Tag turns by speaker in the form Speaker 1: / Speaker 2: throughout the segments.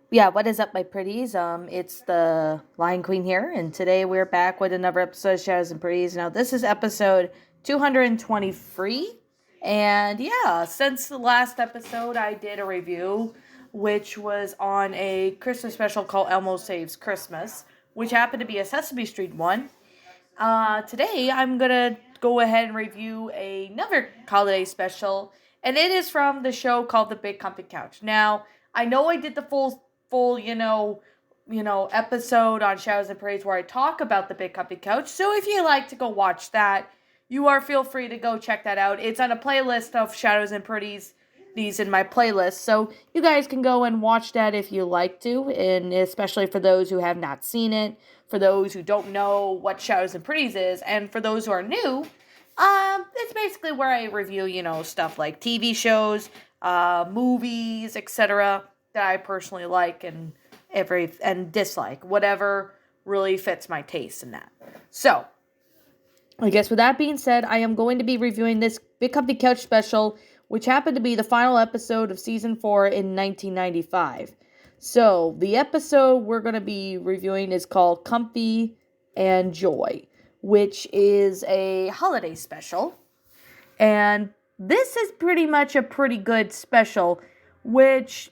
Speaker 1: Yeah, what is up, my pretties? It's the Lion Queen here, and today we're back with another episode of Shadows and Pretties. Now, this is episode 223, and yeah, since the last episode, I did a review, which was on a Christmas special called Elmo Saves Christmas, which happened to be a Sesame Street one. Today, I'm gonna go ahead and review another holiday special, and it is from the show called The Big Comfy Couch. Now, I know I did the full, episode on Shadows and Parades where I talk about the Big Comfy Couch. So if you like to go watch that, you are feel free to go check that out. It's on a playlist of Shadows and Parades. These in my playlist, so you guys can go and watch that if you like to, and especially for those who have not seen it, for those who don't know what Shadows and Pretties is, and for those who are new, it's basically where I review, stuff like TV shows, movies, etc. that I personally like and dislike, whatever really fits my taste in that. So, I guess with that being said, I am going to be reviewing this Big Comfy Couch special, which happened to be the final episode of season 4 in 1995. So, the episode we're going to be reviewing is called Comfy and Joy, which is a holiday special. And this is pretty much a pretty good special, which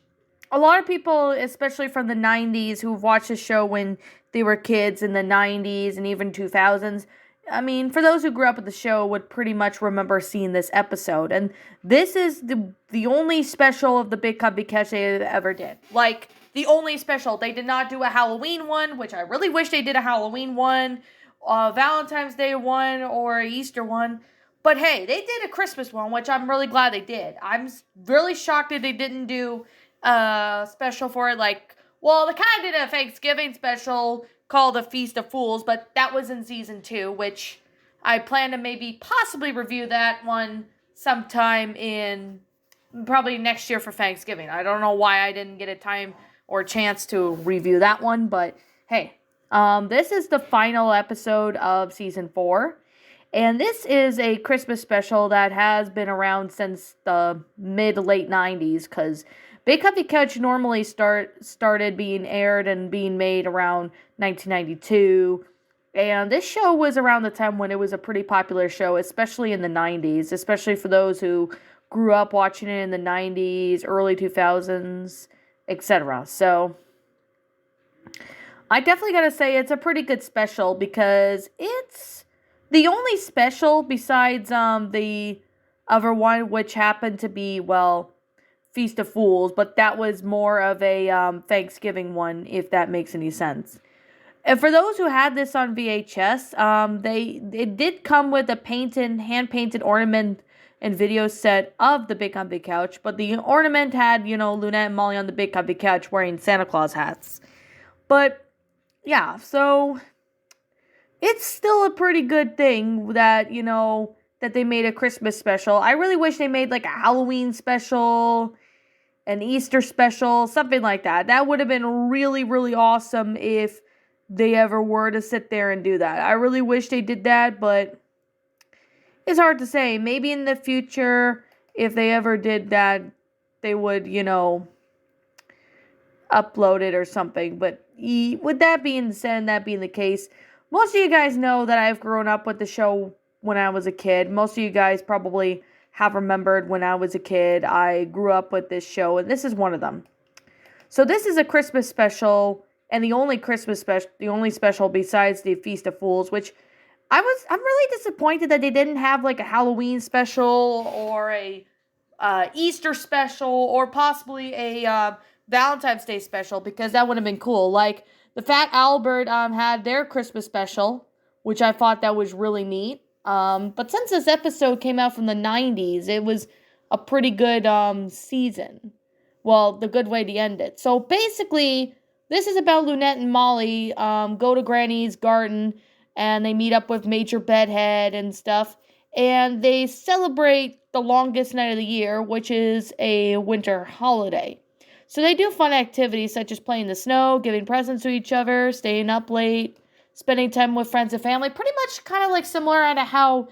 Speaker 1: a lot of people, especially from the 90s, who've watched the show when they were kids in the 90s and even 2000s, I mean, for those who grew up with the show, would pretty much remember seeing this episode. And this is the only special of the Big Comfy Catch they ever did. Like, the only special. They did not do a Halloween one, which I really wish they did a Halloween one, a Valentine's Day one, or a Easter one. But hey, they did a Christmas one, which I'm really glad they did. I'm really shocked that they didn't do a special for it. Like, well, they kind of did a Thanksgiving special called A Feast of Fools, but that was in season 2, which I plan to maybe possibly review that one sometime in probably next year for Thanksgiving. I don't know why I didn't get a time or chance to review that one, but hey, this is the final episode of season 4. And this is a Christmas special that has been around since the mid late 90s, because Big Comfy Couch normally started being aired and being made around 1992. And this show was around the time when it was a pretty popular show, especially in the 90s, especially for those who grew up watching it in the 90s, early 2000s, etc. So I definitely gotta say it's a pretty good special because it's the only special besides the other one, which happened to be, well, Feast of Fools, but that was more of a Thanksgiving one, if that makes any sense. And for those who had this on VHS, it did come with a hand painted ornament and video set of the Big Comfy Couch, but the ornament had, Lynette and Molly on the Big Comfy Couch wearing Santa Claus hats. But yeah, so it's still a pretty good thing that, that they made a Christmas special. I really wish they made like a Halloween special, an Easter special, something like that. That would have been really, really awesome if they ever were to sit there and do that. I really wish they did that, but it's hard to say. Maybe in the future, if they ever did that, they would, upload it or something. But with that being said, and that being the case, most of you guys know that I've grown up with the show when I was a kid. Most of you guys probably have remembered when I was a kid. I grew up with this show, and this is one of them. So this is a Christmas special, and the only special besides the Feast of Fools, which I'm really disappointed that they didn't have like a Halloween special or a Easter special or possibly a Valentine's Day special, because that would have been cool. Like the Fat Albert had their Christmas special, which I thought that was really neat. But since this episode came out from the 90s, it was a pretty good season. Well, the good way to end it. So basically, this is about Lynette and Molly go to Granny's garden and they meet up with Major Bedhead and stuff. And they celebrate the longest night of the year, which is a winter holiday. So they do fun activities such as playing in the snow, giving presents to each other, staying up late, spending time with friends and family. Pretty much kind of like similar to how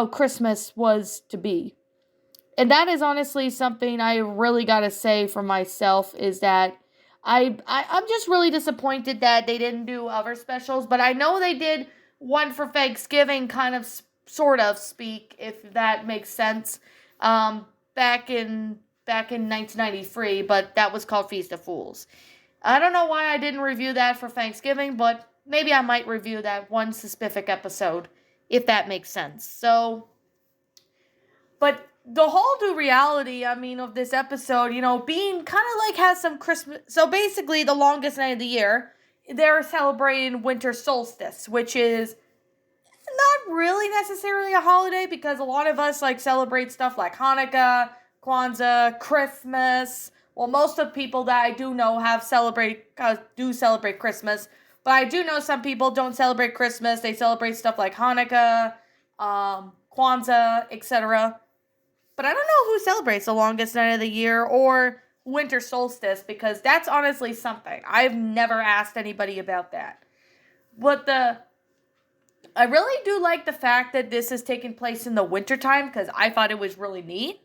Speaker 1: Christmas was to be. And that is honestly something I really gotta say for myself is that I'm just really disappointed that they didn't do other specials, but I know they did one for Thanksgiving, kind of, sort of speak, if that makes sense, um, back in back in 1993, but that was called Feast of Fools. I don't know why I didn't review that for Thanksgiving, but maybe I might review that one specific episode, if that makes sense. So, but the whole new reality, I mean, of this episode, being kind of like has some Christmas. So basically, the longest night of the year, they're celebrating winter solstice, which is not really necessarily a holiday because a lot of us like celebrate stuff like Hanukkah, Kwanzaa, Christmas. Well, most of the people that I do know do celebrate Christmas, but I do know some people don't celebrate Christmas. They celebrate stuff like Hanukkah, Kwanzaa, etc. But I don't know who celebrates the longest night of the year or winter solstice because that's honestly something. I've never asked anybody about that. But I really do like the fact that this is taking place in the wintertime because I thought it was really neat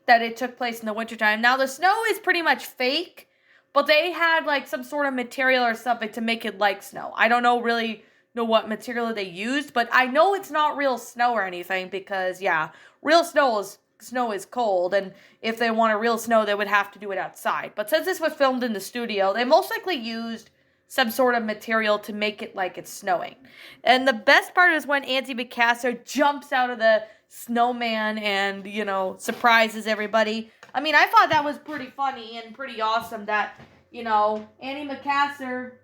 Speaker 1: that it took place in the wintertime. Now, the snow is pretty much fake, but they had like some sort of material or something to make it like snow. I don't really know what material they used, but I know it's not real snow or anything because, yeah, real snow is cold, and if they want a real snow, they would have to do it outside. But since this was filmed in the studio, they most likely used some sort of material to make it like it's snowing. And the best part is when Auntie Macassar jumps out of the snowman and, surprises everybody. I mean, I thought that was pretty funny and pretty awesome that, Annie Macassar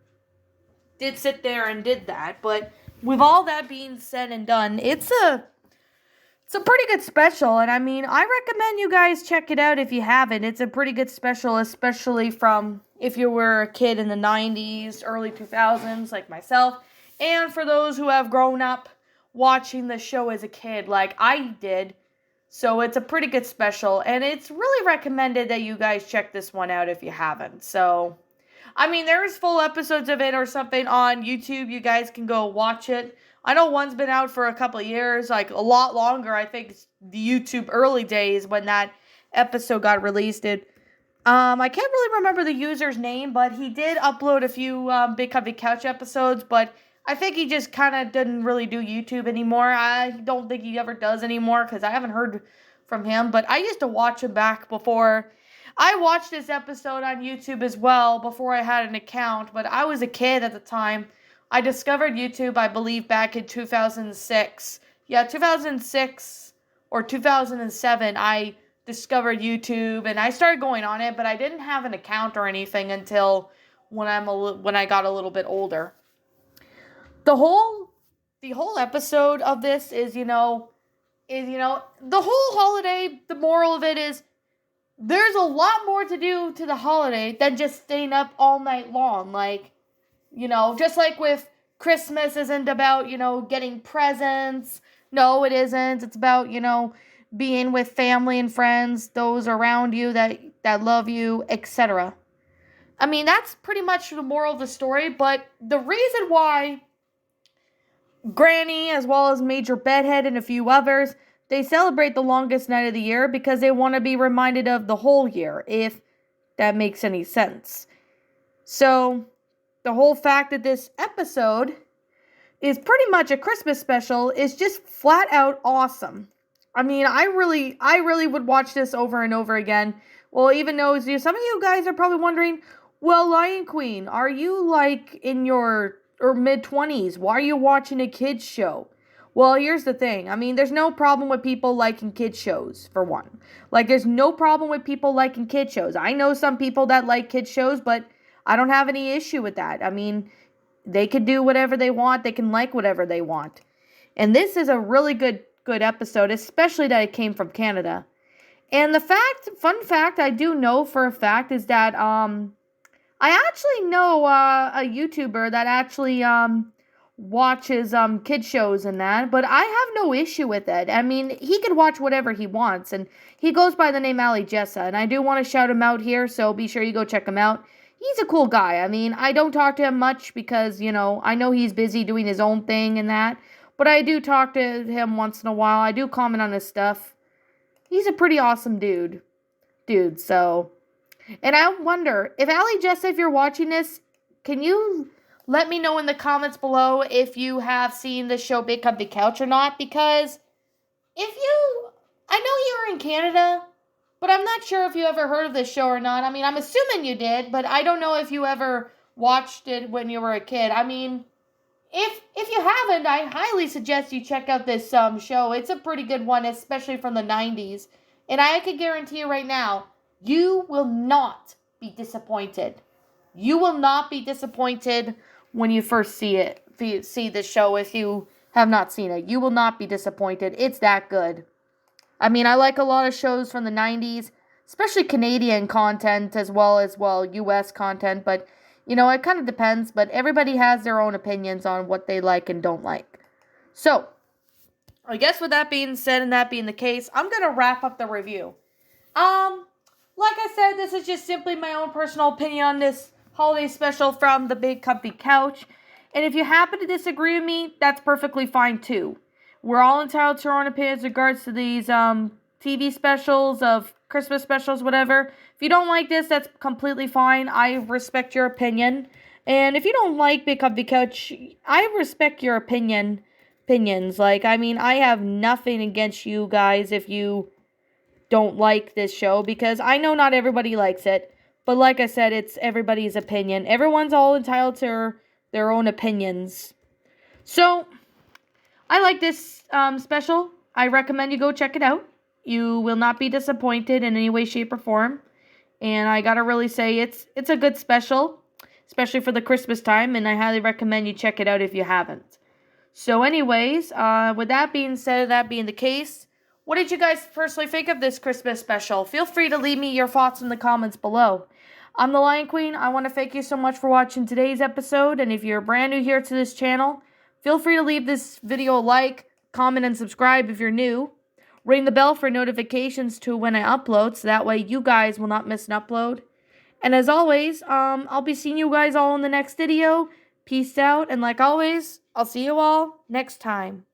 Speaker 1: did sit there and did that. But with all that being said and done, it's a pretty good special, and I mean, I recommend you guys check it out if you haven't. It's a pretty good special, especially from if you were a kid in the 90s, early 2000s, like myself, and for those who have grown up watching the show as a kid, like I did. So it's a pretty good special, and it's really recommended that you guys check this one out if you haven't. So, I mean, there's full episodes of it or something on YouTube. You guys can go watch it. I know one's been out for a couple of years, like a lot longer. I think it's the YouTube early days when that episode got released. I can't really remember the user's name, but he did upload a few Big Comfy Couch episodes, but I think he just kind of didn't really do YouTube anymore. I don't think he ever does anymore because I haven't heard from him, but I used to watch him back before. I watched this episode on YouTube as well before I had an account, but I was a kid at the time. I discovered YouTube, I believe, back in 2006. Yeah, 2006 or 2007, I discovered YouTube, and I started going on it, but I didn't have an account or anything until when I got a little bit older. The whole episode of this is, the whole holiday, the moral of it is there's a lot more to do to the holiday than just staying up all night long. Like, just like with Christmas isn't about, getting presents. No, it isn't. It's about, being with family and friends, those around you that love you, etc. I mean, that's pretty much the moral of the story, but the reason why Granny, as well as Major Bedhead and a few others, they celebrate the longest night of the year because they want to be reminded of the whole year, if that makes any sense. So, the whole fact that this episode is pretty much a Christmas special is just flat out awesome. I mean, I really would watch this over and over again. Well, even though some of you guys are probably wondering, well, Lion Queen, are you like in your mid-20s? Why are you watching a kids show? Well, here's the thing. I mean, there's no problem with people liking kids shows, for one. Like, there's no problem with people liking kids shows. I know some people that like kids shows, but I don't have any issue with that. I mean, they could do whatever they want. They can like whatever they want. And this is a really good episode, especially that it came from Canada. And fun fact I do know for a fact is that I actually know a YouTuber that actually watches kid shows and that, but I have no issue with it. I mean, he can watch whatever he wants, and he goes by the name Ali Jessa, and I do want to shout him out here, so be sure you go check him out. He's a cool guy. I mean, I don't talk to him much because, I know he's busy doing his own thing and that, but I do talk to him once in a while. I do comment on his stuff. he's a pretty awesome dude. So, and I wonder if Allie Jessa, if you're watching this, can you let me know in the comments below if you have seen the show Big Comfy Couch or not? Because if you, I know you're in Canada, but I'm not sure if you ever heard of this show or not. I mean, I'm assuming you did, but I don't know if you ever watched it when you were a kid. I mean, if you haven't, I highly suggest you check out this show. It's a pretty good one, especially from the 90s. And I can guarantee you right now, you will not be disappointed. You will not be disappointed when you first see it. See the show if you have not seen it. You will not be disappointed. It's that good. I mean, I like a lot of shows from the 90s, especially Canadian content as well as, US content, but, it kind of depends, but everybody has their own opinions on what they like and don't like. So, I guess with that being said and that being the case, I'm going to wrap up the review. Like I said, this is just simply my own personal opinion on this holiday special from the Big Comfy Couch, and if you happen to disagree with me, that's perfectly fine too. We're all entitled to our own opinions in regards to these TV specials, of Christmas specials, whatever. If you don't like this, that's completely fine. I respect your opinion. And if you don't like Big Comfy Couch, I respect your opinions. Like, I mean, I have nothing against you guys if you don't like this show, because I know not everybody likes it. But like I said, it's everybody's opinion. Everyone's all entitled to their own opinions. So, I like this special. I recommend you go check it out. You will not be disappointed in any way, shape, or form. And I gotta really say, it's a good special, especially for the Christmas time, and I highly recommend you check it out if you haven't. So anyways, with that being said, that being the case, what did you guys personally think of this Christmas special? Feel free to leave me your thoughts in the comments below. I'm the Lion Queen. I want to thank you so much for watching today's episode, and if you're brand new here to this channel, feel free to leave this video a like, comment, and subscribe if you're new. Ring the bell for notifications to when I upload, so that way you guys will not miss an upload. And as always, I'll be seeing you guys all in the next video. Peace out, and like always, I'll see you all next time.